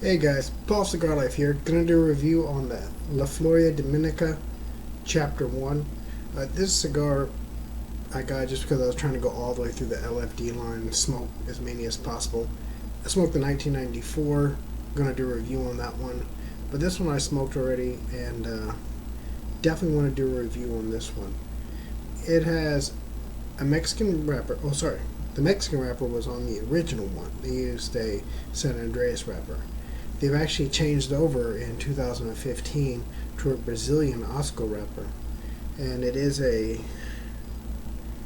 Hey guys, Paul Cigar Life here. Gonna do a review on the Flor Dominicana Chapter 1. This cigar I got just because I was trying to go all the way through the LFD line and smoke as many as possible. I smoked the 1994. Gonna do a review on that one. But this one I smoked already and definitely want to do a review on this one. It has a Mexican wrapper. Oh, sorry. The Mexican wrapper was on the original one. They used a San Andreas wrapper. They've actually changed over in 2015 to a Brazilian Osco wrapper. And it is a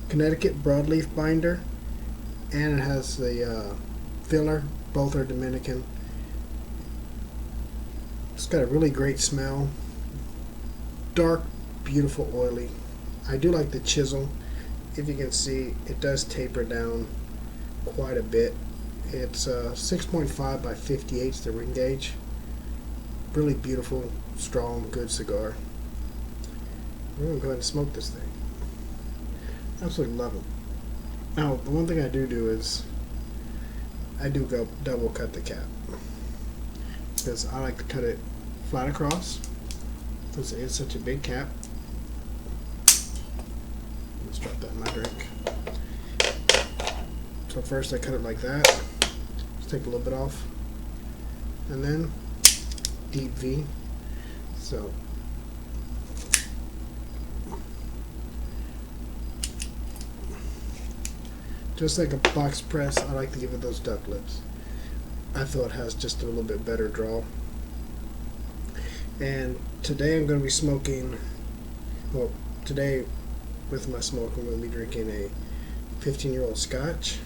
Connecticut Broadleaf binder. And it has the filler. Both are Dominican. It's got a really great smell. Dark, beautiful, oily. I do like the chisel. If you can see, it does taper down quite a bit. It's 6.5 by 58, the ring gauge. Really beautiful, strong, good cigar. We're going to go ahead and smoke this thing. Absolutely love it. Now, the one thing I do is I do go double cut the cap. Because I like to cut it flat across. Since it is such a big cap. Let's drop that in my drink. So first I cut it like that. Just take a little bit off. And then deep V. So just like a box press, I like to give it those duck lips. I feel it has just a little bit better draw. And today I'm going to be smoking, well, today with my smoke I'm going to be drinking a 15-year-old Scotch.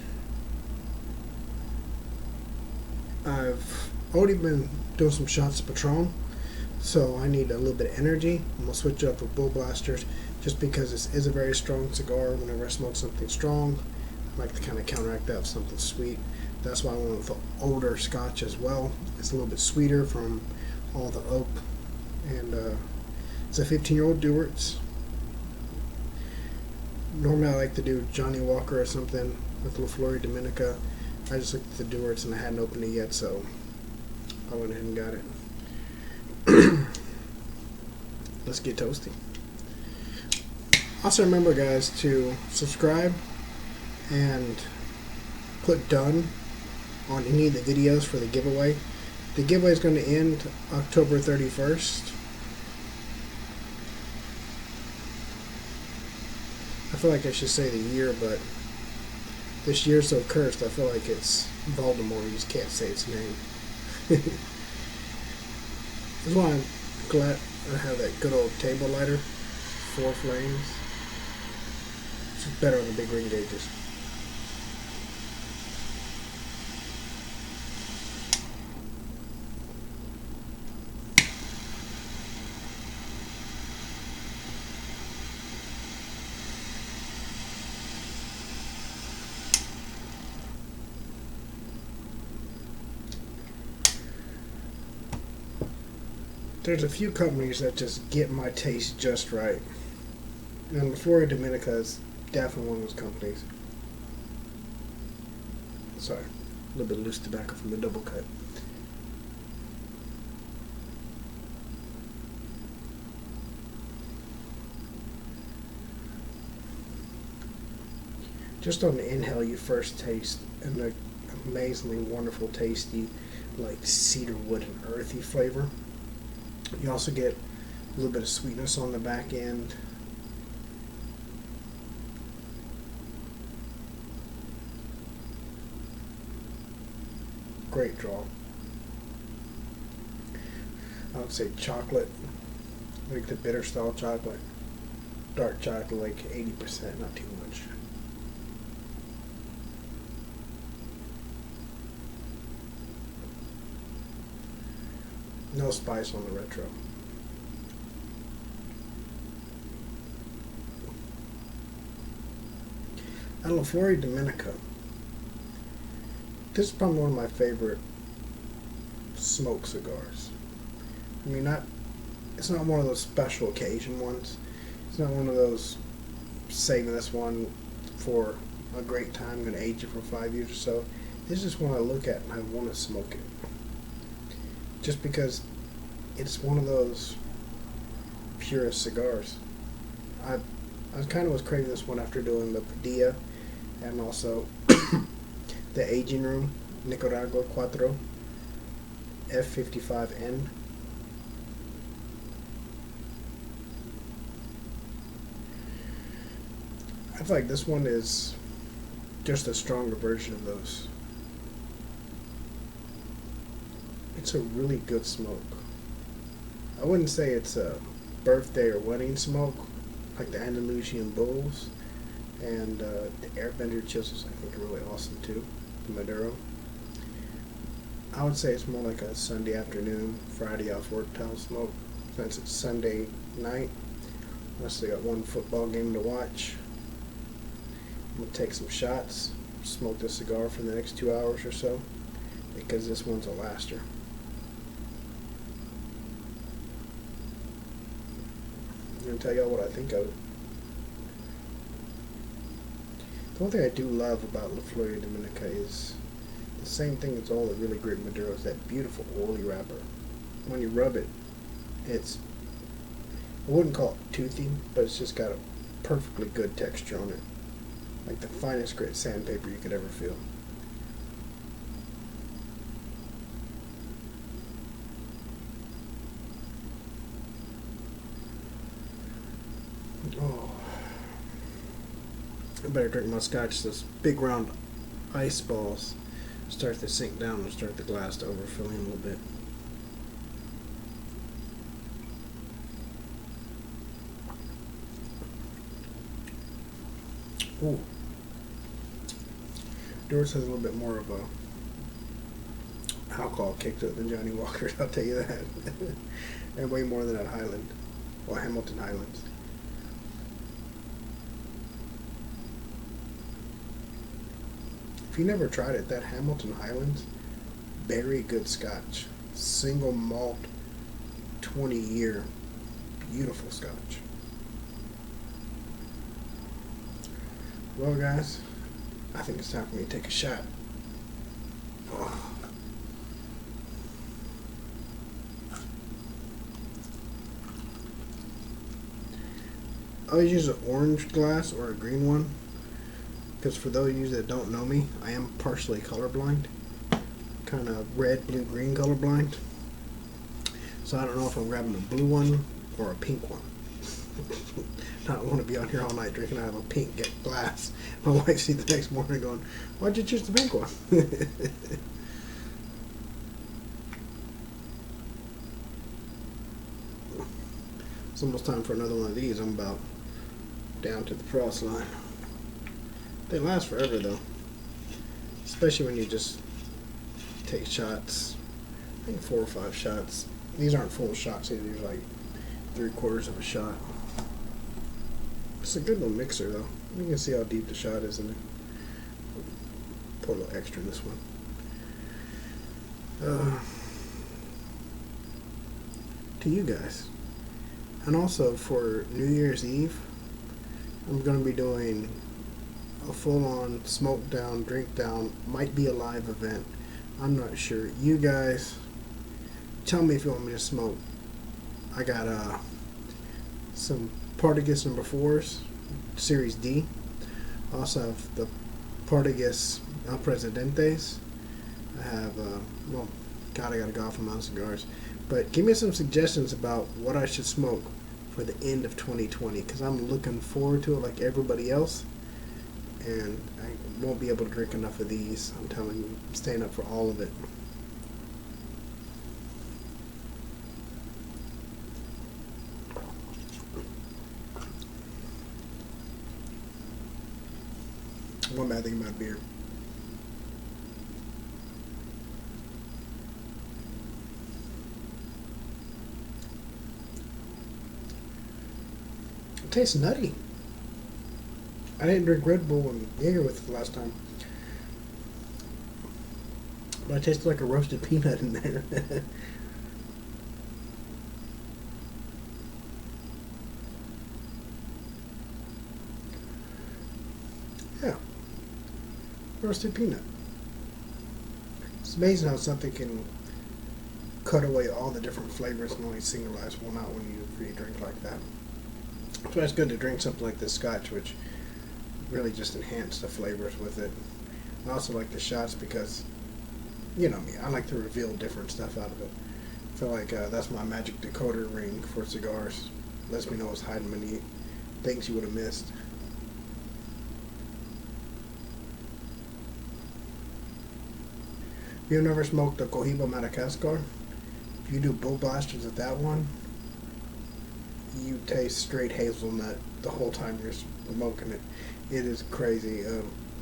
I've already been doing some shots of Patron, so I need a little bit of energy. I'm going to switch it up with Bull Blasters just because this is a very strong cigar. Whenever I smoke something strong, I like to kind of counteract that with something sweet. That's why I went with the older Scotch as well. It's a little bit sweeter from all the oak. And it's a 15-year-old Dewarts. Normally I like to do Johnny Walker or something with La Flor Dominicana. I just looked at the Dewarts and I hadn't opened it yet, so I went ahead and got it. Let's get toasty. Also remember, guys, to subscribe and click done on any of the videos for the giveaway. The giveaway is going to end October 31st. I feel like I should say the year, but this year's so cursed, I feel like it's Voldemort. You just can't say its name. That's why I'm glad I have that good old table lighter. 4 flames. It's better on the big ring gauges. There's a few companies that just get my taste just right. And Flor Dominicana is definitely one of those companies. Sorry, a little bit loose tobacco from the double cut. Just on the inhale, you first taste an amazingly wonderful, tasty, like cedar wood and earthy flavor. You also get a little bit of sweetness on the back end. Great draw. I would say chocolate, like the bitter style chocolate. Dark chocolate, like 80%, not too much. No spice on the retro. And La Flor Dominicana. This is probably one of my favorite smoke cigars. I mean, it's not one of those special occasion ones. It's not one of those saving this one for a great time, I'm going to age it for 5 years or so. This is one I look at and I want to smoke it. just because it's one of those purest cigars. I kind of was craving this one after doing the Padilla and also the Aging Room Nicaragua Cuatro F55N. I feel like this one is just a stronger version of those. It's a really good smoke. I wouldn't say it's a birthday or wedding smoke like the Andalusian Bulls, and the Airbender Chisels I think are really awesome too, the Maduro. I would say it's more like a Sunday afternoon, Friday off work style smoke, since it's Sunday night, unless they got one football game to watch. I'm going to take some shots, smoke this cigar for the next 2 hours or so, because this one's a laster. I'm going to tell y'all what I think of it. The one thing I do love about La Flor Dominica is the same thing as all the really great Maduros, that beautiful oily wrapper. When you rub it, it's, I wouldn't call it toothy, but it's just got a perfectly good texture on it. Like the finest grit sandpaper you could ever feel. Oh, I better drink my scotch. Those big round ice balls start to sink down and start the glass to overfilling a little bit. Ooh. Yours has a little bit more of a alcohol kick to it than Johnny Walker's, I'll tell you that. And way more than that Highland. Well, Hamilton Highlands. If you never tried it, that Hamilton Highlands, very good scotch. Single malt, 20-year, beautiful scotch. Well, guys, I think it's time for me to take a shot. Oh. I always use an orange glass or a green one, because for those of you that don't know me, I am partially colorblind, kind of red, blue, green colorblind. So I don't know if I'm grabbing a blue one or a pink one. I don't want to be out here all night drinking out of a pink glass. My wife sees the next morning going, "Why'd you choose the pink one?" It's almost time for another one of these. I'm about down to the cross line. They last forever though, especially when you just take shots. I think 4 or 5 shots. These aren't full shots either. These are like 3/4 of a shot. It's a good little mixer though. You can see how deep the shot is in there. Pour a little extra in this one. To you guys. And also for New Year's Eve, I'm going to be doing a full-on smoke down, drink down, might be a live event. I'm not sure. You guys, tell me if you want me to smoke. I got some Partagas number 4s, Series D. I also have the Partagas El Presidentes. I have, well, God, I gotta go off of my cigars. But give me some suggestions about what I should smoke for the end of 2020, because I'm looking forward to it like everybody else. And I won't be able to drink enough of these. I'm telling you, I'm staying up for all of it. One bad thing about beer. It tastes nutty. I didn't drink Red Bull and Jaeger with it the last time, but I tasted like a roasted peanut in there. Yeah, roasted peanut. It's amazing how something can cut away all the different flavors and only singleize one out when you drink like that. So it's good to drink something like this Scotch, which really just enhance the flavors with it. I also like the shots because, you know me, I like to reveal different stuff out of it. I feel like that's my magic decoder ring for cigars. Lets me know what's hiding beneath, things you would have missed. If you've never smoked a Cohiba Madagascar, if you do bull blasters at that one, you taste straight hazelnut the whole time you're smoking it. It is crazy.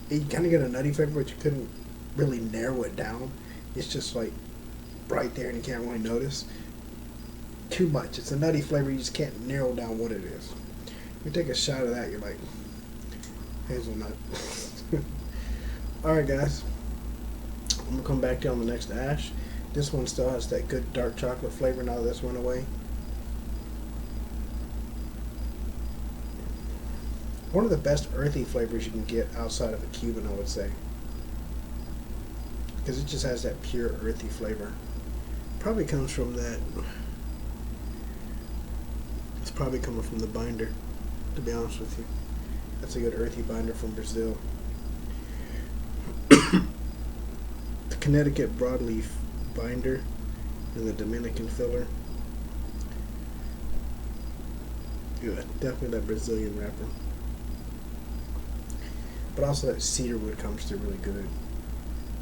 You kind of get a nutty flavor, but you couldn't really narrow it down. It's just like right there and you can't really notice too much. It's a nutty flavor, you just can't narrow down what it is. You take a shot of that, you're like, hazelnut. Alright guys, I'm going to come back to you on the next ash. This one still has that good dark chocolate flavor now that this went away. One of the best earthy flavors you can get outside of a Cuban, I would say. Because it just has that pure earthy flavor. Probably comes from that. It's probably coming from the binder, to be honest with you. That's a good earthy binder from Brazil. The Connecticut Broadleaf binder and the Dominican filler. Good. Definitely that Brazilian wrapper. But also that cedar wood comes through really good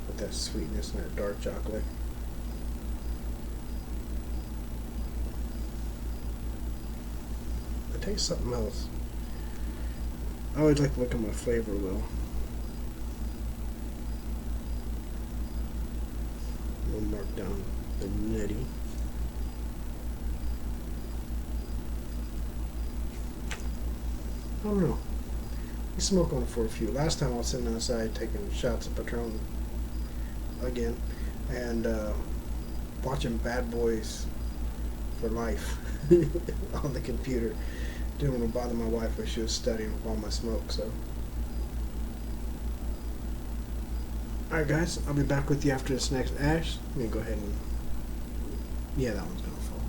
with that sweetness and that dark chocolate. It tastes something else. I always like to look at my flavor wheel. We'll mark down the nutty. I don't know. We smoke on it for a few. Last time I was sitting outside taking shots of Patron again and watching Bad Boys for Life on the computer. Didn't want to bother my wife when she was studying while my smoke, so. Alright guys, I'll be back with you after this next ash. Let me go ahead and, yeah, that one's gonna fall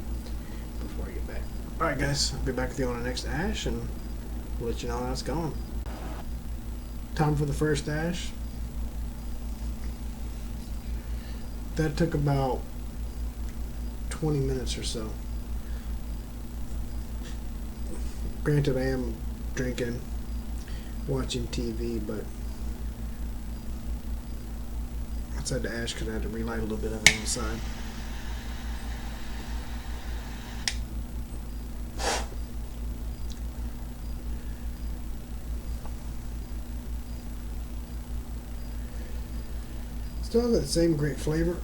before I get back. Alright guys, I'll be back with you on the next ash and we'll let you know how it's going. Time for the first ash. That took about 20 minutes or so. Granted, I am drinking, watching TV, but outside the ash because I had to relight a little bit of it inside. Still have that same great flavor.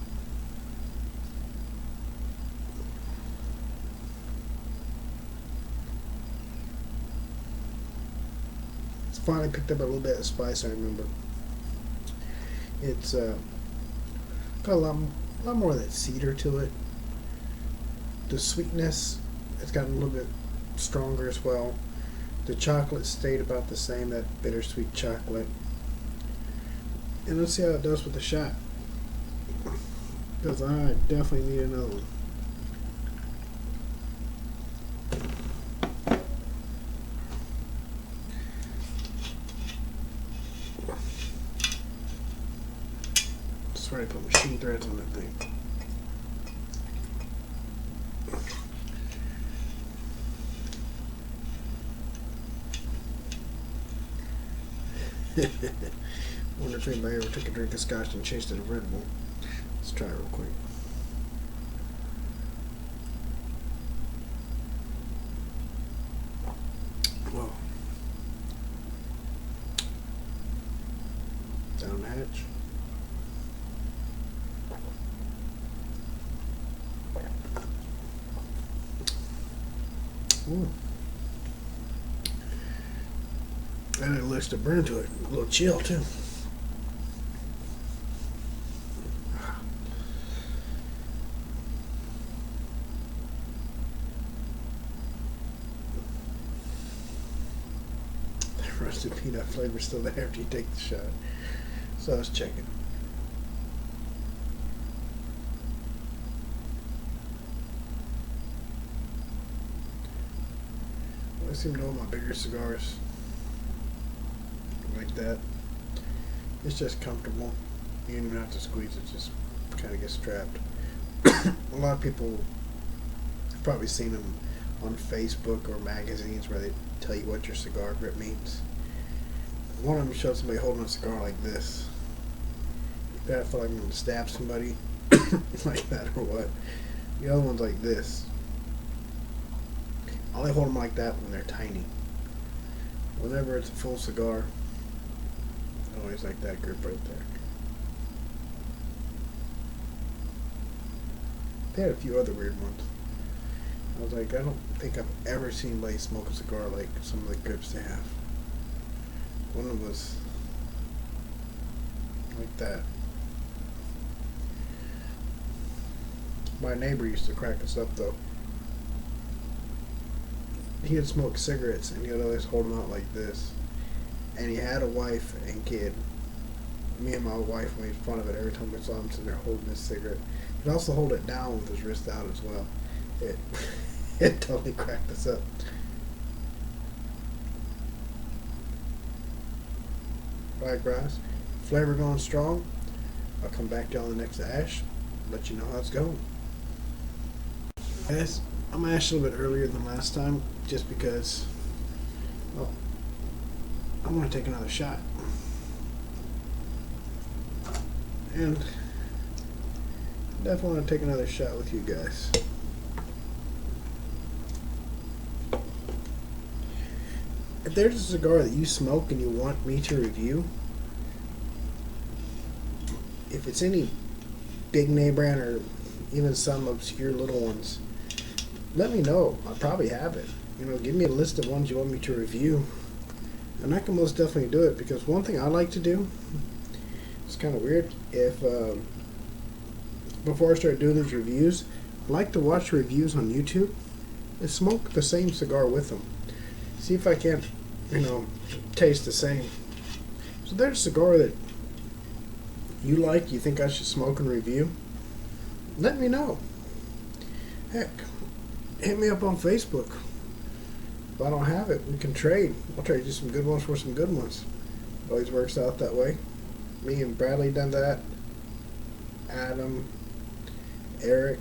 It's finally picked up a little bit of spice, I remember. It's got a lot more of that cedar to it. The sweetness, it's gotten a little bit stronger as well. The chocolate stayed about the same, that bittersweet chocolate. And let's see how it does with the shot. Because I definitely need another one. Sorry, I put machine threads on that thing. I wonder if anybody ever took a drink of scotch and changed it to Red Bull. Let's try it real quick. Whoa. Down the hatch. Ooh. And it looks to burn to it. A little chill too. The roasted peanut flavor still there after you take the shot. So let's check it. I seem to know my bigger cigars like that. It's just comfortable. You don't even have to squeeze it, just kind of gets strapped. A lot of people have probably seen them on Facebook or magazines where they tell you what your cigar grip means. One of them showed somebody holding a cigar like this. I feel like I'm going to stab somebody like that or what. The other one's like this. I only hold them like that when they're tiny. Whenever it's a full cigar, I always like that grip right there. They had a few other weird ones. I was like, I don't think I've ever seen anybody smoke a cigar like some of the grips they have. One of them was like that. My neighbor used to crack us up though. He would smoke cigarettes and he would always hold them out like this. And he had a wife and kid. Me and my wife made fun of it every time we saw him sitting there holding his cigarette. He'd also hold it down with his wrist out as well. It totally cracked us up. Alright guys, flavor going strong. I'll come back to you on the next ash, let you know how it's going. Guys, I'm gonna ash a little bit earlier than last time, just because, well, I want to take another shot. And definitely want to take another shot with you guys. If there's a cigar that you smoke and you want me to review, if it's any big name brand or even some obscure little ones, let me know. I'll probably have it. You know, give me a list of ones you want me to review, and I can most definitely do it. Because one thing I like to do, it's kind of weird, if before I start doing these reviews, I like to watch reviews on YouTube and smoke the same cigar with them. See if I can't, you know, taste the same. So there's a cigar that you like, you think I should smoke and review, let me know. Heck, hit me up on Facebook. If I don't have it, we can trade. I'll trade you some good ones for some good ones. It always works out that way. Me and Bradley done that. Adam, Eric,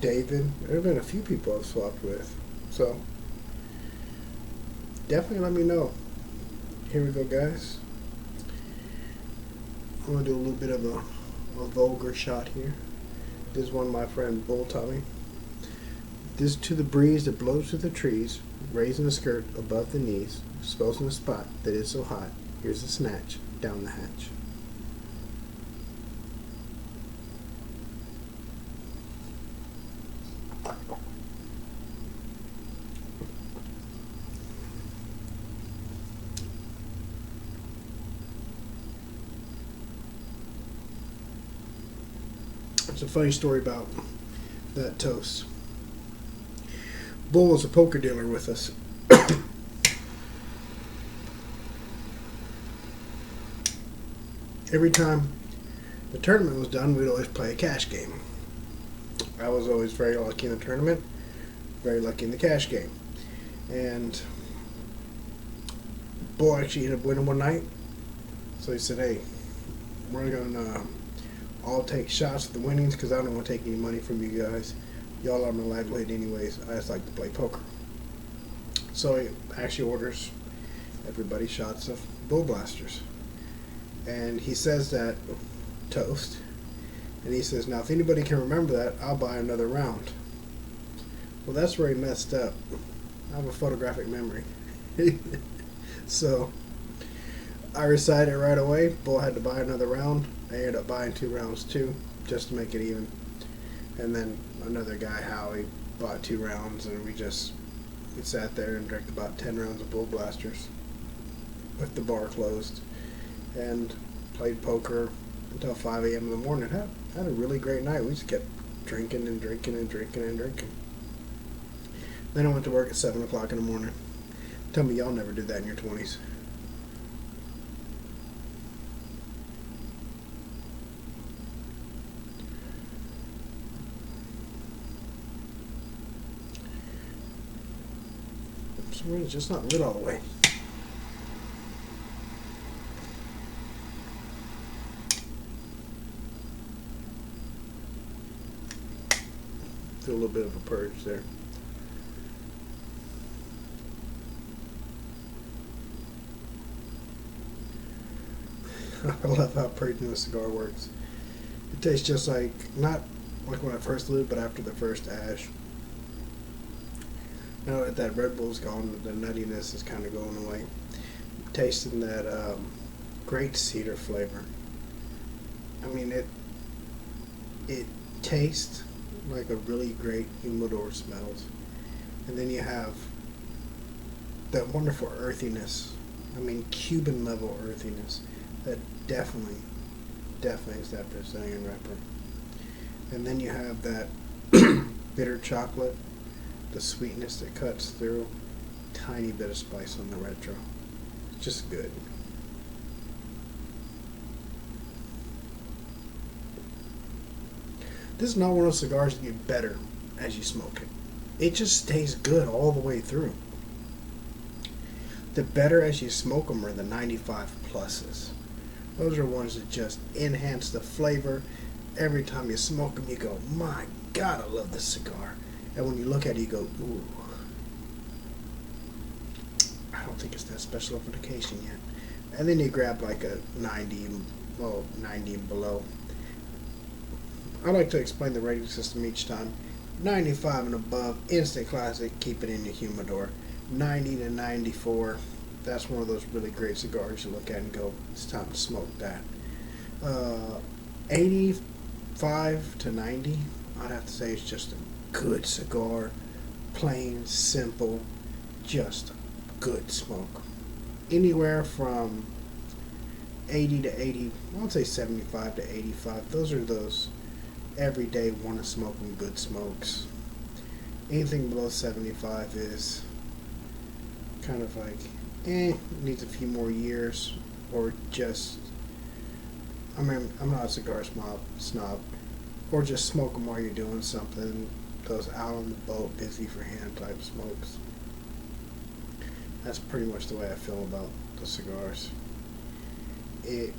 David. There have been a few people I've swapped with. So definitely let me know. Here we go, guys. I'm going to do a little bit of a vulgar shot here. This is one my friend Bull taught me. This to the breeze that blows through the trees, raising the skirt above the knees, exposing the spot that is so hot. Here's a snatch down the hatch. It's a funny story about that toast. Bull was a poker dealer with us. Every time the tournament was done, we'd always play a cash game. I was always very lucky in the tournament, very lucky in the cash game. And Bull actually ended up winning one night. So he said, hey, we're going to all take shots at the winnings because I don't want to take any money from you guys. Y'all are my livelihood anyways. I just like to play poker. So he actually orders everybody shots of Bull Blasters. And he says that toast. And he says, now if anybody can remember that, I'll buy another round. Well, that's where he messed up. I have a photographic memory. So I recited it right away. Bull had to buy another round. I ended up buying 2 rounds too, just to make it even. And then another guy, Howie, bought 2 rounds, and we sat there and drank about 10 rounds of Bull Blasters with the bar closed, and played poker until 5 a.m. in the morning. Had a really great night. We just kept drinking and drinking and drinking and drinking. Then I went to work at 7 o'clock in the morning. Tell me y'all never did that in your 20s. For some reason, it's just not lit all the way. Do a little bit of a purge there. I love how purging the cigar works. It tastes just like, not like when I first lit, but after the first ash. Now that that Red Bull's gone, the nuttiness is kind of going away. I'm tasting that great cedar flavor. I mean, it tastes like a really great humidor smells. And then you have that wonderful earthiness. I mean, Cuban level earthiness. That definitely is that Brazilian wrapper. And then you have that bitter chocolate, the sweetness that cuts through, tiny bit of spice on the retro. It's just good. This is not one of those cigars that get better as you smoke it. It just stays good all the way through. The better as you smoke them are the 95 pluses. Those are ones that just enhance the flavor. Every time you smoke them, you go, my God, I love this cigar. And when you look at it, you go, ooh. I don't think it's that special of an occasion yet. And then you grab like a 90, well, 90 and below. I like to explain the rating system each time. 95 and above, instant classic, keep it in your humidor. 90 to 94. That's one of those really great cigars you look at and go, it's time to smoke that. 85 to 90, I'd have to say it's just a good cigar. Plain, simple, just good smoke. Anywhere from 80 to 80, I would say 75 to 85. Those are those everyday want to smoke them good smokes. Anything below 75 is kind of like, needs a few more years, or just, I mean, I'm not a cigar snob, or just smoke them while you're doing something, those out on the boat, busy for hand type smokes. That's pretty much the way I feel about the cigars. If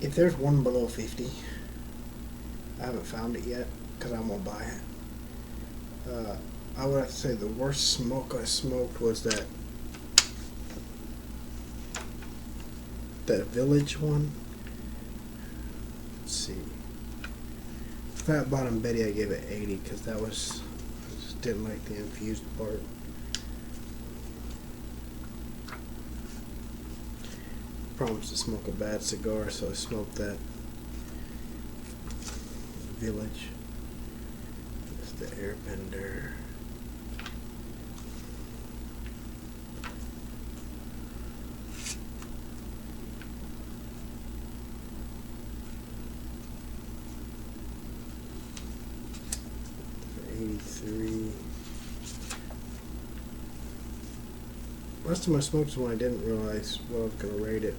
there's one below 50, I haven't found it yet, because I won't buy it. I would have to say the worst smoke I smoked was that Village one. Let's see. Fat Bottom Betty, I gave it 80 because that was, I just didn't like the infused part. Promised to smoke a bad cigar, so I smoked that Village. It's the Airbender. Last time I smoked this one, I didn't realize what I was going to rate it.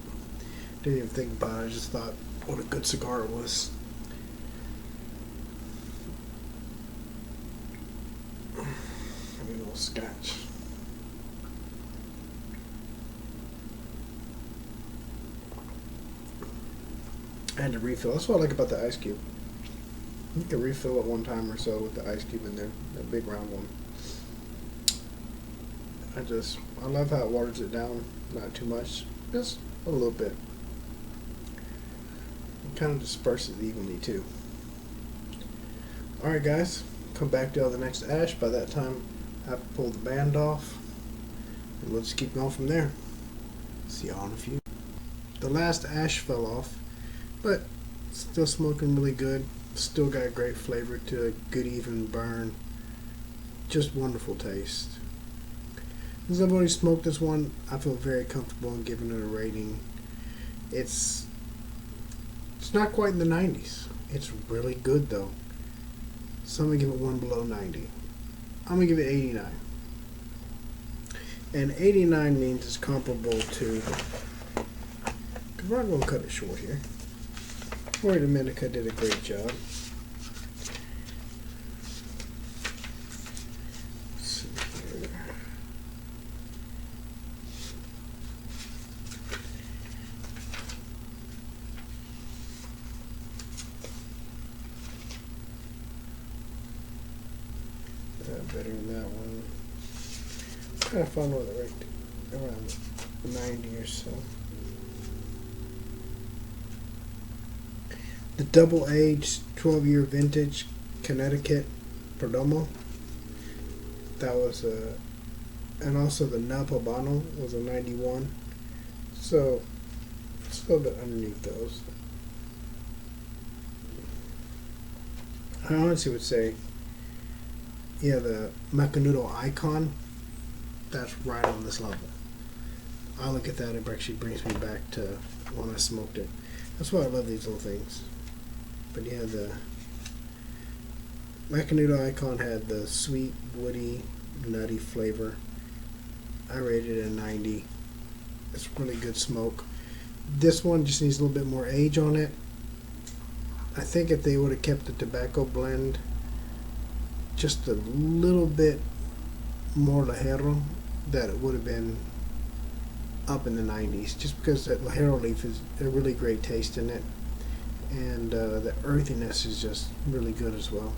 Didn't even think about it. I just thought what a good cigar it was. Give me a little scotch. I had to refill. That's what I like about the ice cube. You can refill it one time or so with the ice cube in there, that big round one. I love how it waters it down, not too much, just a little bit. It kind of disperses evenly too. Alright guys, come back to the next ash. By that time, I have to pull the band off, and we'll just keep going from there. See y'all in a few. The last ash fell off, but still smoking really good. Still got a great flavor to it, good even burn, just wonderful taste. Since I've already smoked this one, I feel very comfortable in giving it a rating. It's not quite in the 90s. It's really good though. So I'm going to give it one below 90. I'm going to give it 89. And 89 means it's comparable to, because we're not going to cut it short here. Flor Dominicana did a great job. Let's see here. bit better than that one. Kind of fun with it right around 90 or so. The double aged 12-year vintage Connecticut Broadleaf. That was and also the Nub Habano was a 91. So it's a little bit underneath those. I honestly would say, yeah, the Macanudo Icon, that's right on this level. I look at that, it actually brings me back to when I smoked it. That's why I love these little things. But yeah, the Macanudo Icon had the sweet, woody, nutty flavor. I rated it a 90. It's really good smoke. This one just needs a little bit more age on it. I think if they would have kept the tobacco blend just a little bit more ligero, that it would have been up in the 90s. Just because that ligero leaf is a really great taste in it, and the earthiness is just really good as well.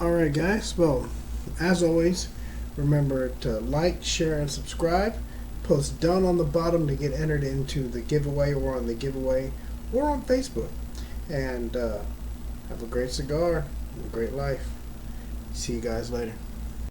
Alright guys, well, as always, remember to like, share, and subscribe. Post down on the bottom to get entered into the giveaway, or on the giveaway, or on Facebook. And have a great cigar and a great life. See you guys later.